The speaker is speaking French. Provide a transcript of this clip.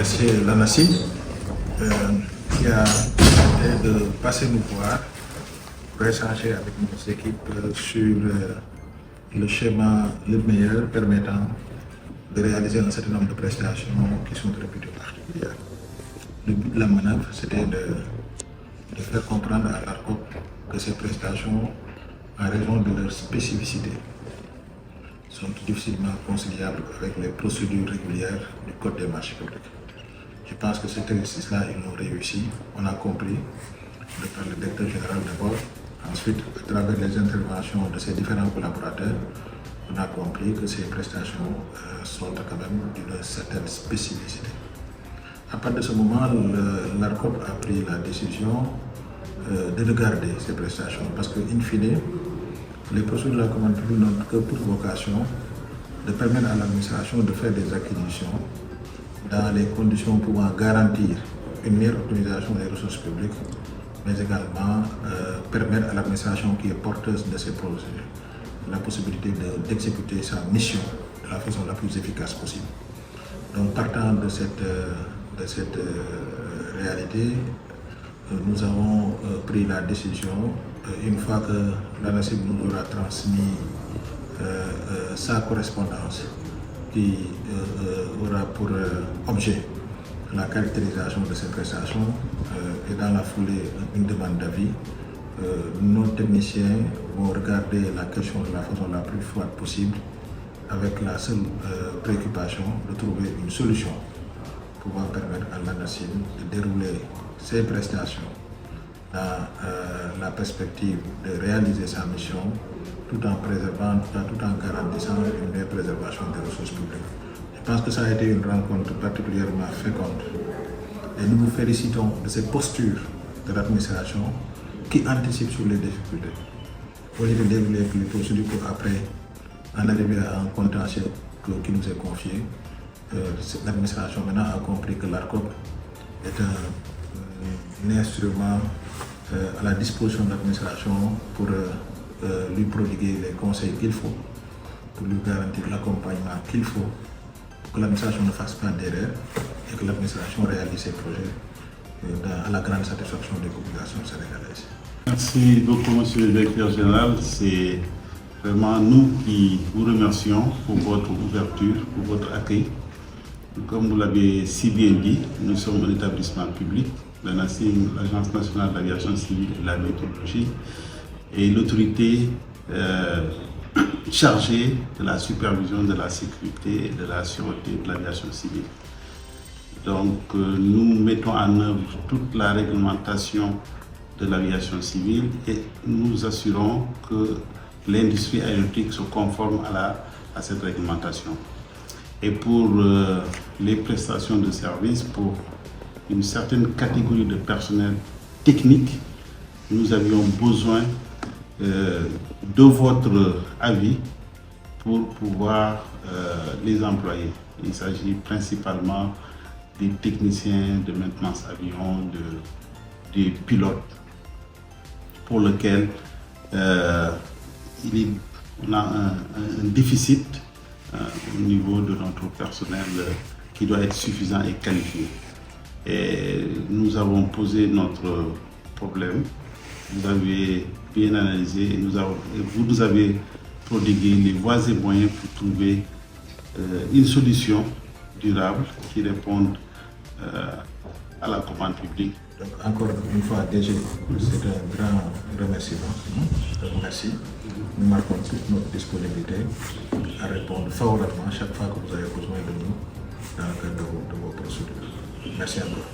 remercier l'ANACIM qui a accepté de passer nous voir pour échanger avec nos équipes sur le schéma le meilleur permettant de réaliser un certain nombre de prestations qui sont réputées particulières. Le but de la manœuvre, c'était de faire comprendre à l'ARCOP que ces prestations, en raison de leur spécificité, sont difficilement conciliables avec les procédures régulières du Code des marchés publics. Je pense que cet exercice-là, ils l'ont réussi. On a compris, par le directeur général d'abord, ensuite, à travers les interventions de ces différents collaborateurs, on a compris que ces prestations sont quand même d'une certaine spécificité. À partir de ce moment, l'ARCOP a pris la décision de regarder ces prestations parce que, in fine, les procédures de la commande publique n'ont que pour vocation de permettre à l'administration de faire des acquisitions dans les conditions pouvant garantir une meilleure optimisation des ressources publiques, mais également permettre à l'administration qui est porteuse de ces projets la possibilité d'exécuter sa mission de la façon la plus efficace possible. Donc, partant de cette réalité, nous avons pris la décision, une fois que l'ANACIM nous aura transmis sa correspondance qui aura pour objet la caractérisation de ces prestations et dans la foulée une demande d'avis, nos techniciens vont regarder la question de la façon la plus froide possible avec la seule préoccupation de trouver une solution pour pouvoir permettre à l'ANACIM de dérouler ses prestations dans la perspective de réaliser sa mission tout en préservant, tout en garantissant une meilleure préservation des ressources publiques. Je pense que ça a été une rencontre particulièrement féconde et nous vous félicitons de cette posture de l'administration qui anticipe sur les difficultés. Au lieu de dérouler les procédures pour après en arriver à un contentieux qui nous est confié, l'administration maintenant a compris que l'ARCOP est un instrument à la disposition de l'administration pour lui prodiguer les conseils qu'il faut, pour lui garantir l'accompagnement qu'il faut, pour que l'administration ne fasse pas d'erreur et que l'administration réalise ses projets à la grande satisfaction des populations sénégalaises. Merci beaucoup, monsieur le directeur général. C'est vraiment nous qui vous remercions pour votre ouverture, pour votre accueil. Comme vous l'avez si bien dit, nous sommes un établissement public, l'ANACIM, l'Agence nationale de l'aviation civile et de la météorologie, et l'autorité chargée de la supervision de la sécurité et de la sûreté de l'aviation civile. Donc nous mettons en œuvre toute la réglementation de l'aviation civile et nous assurons que l'industrie aéronautique se conforme à cette réglementation. Et pour les prestations de services, pour une certaine catégorie de personnel technique, nous avions besoin de votre avis pour pouvoir les employer. Il s'agit principalement des techniciens de maintenance avion, des pilotes, pour lesquels on a un déficit au niveau de notre personnel qui doit être suffisant et qualifié. Et nous avons posé notre problème, vous avez bien analysé et vous nous avez prodigué les voies et moyens pour trouver une solution durable qui réponde à la commande publique. Donc encore une fois, DG, c'est un grand remerciement. Donc merci. Nous marquons toute notre disponibilité à répondre favorablement chaque fois que vous avez besoin de nous dans le cadre de vos procédures. Merci encore.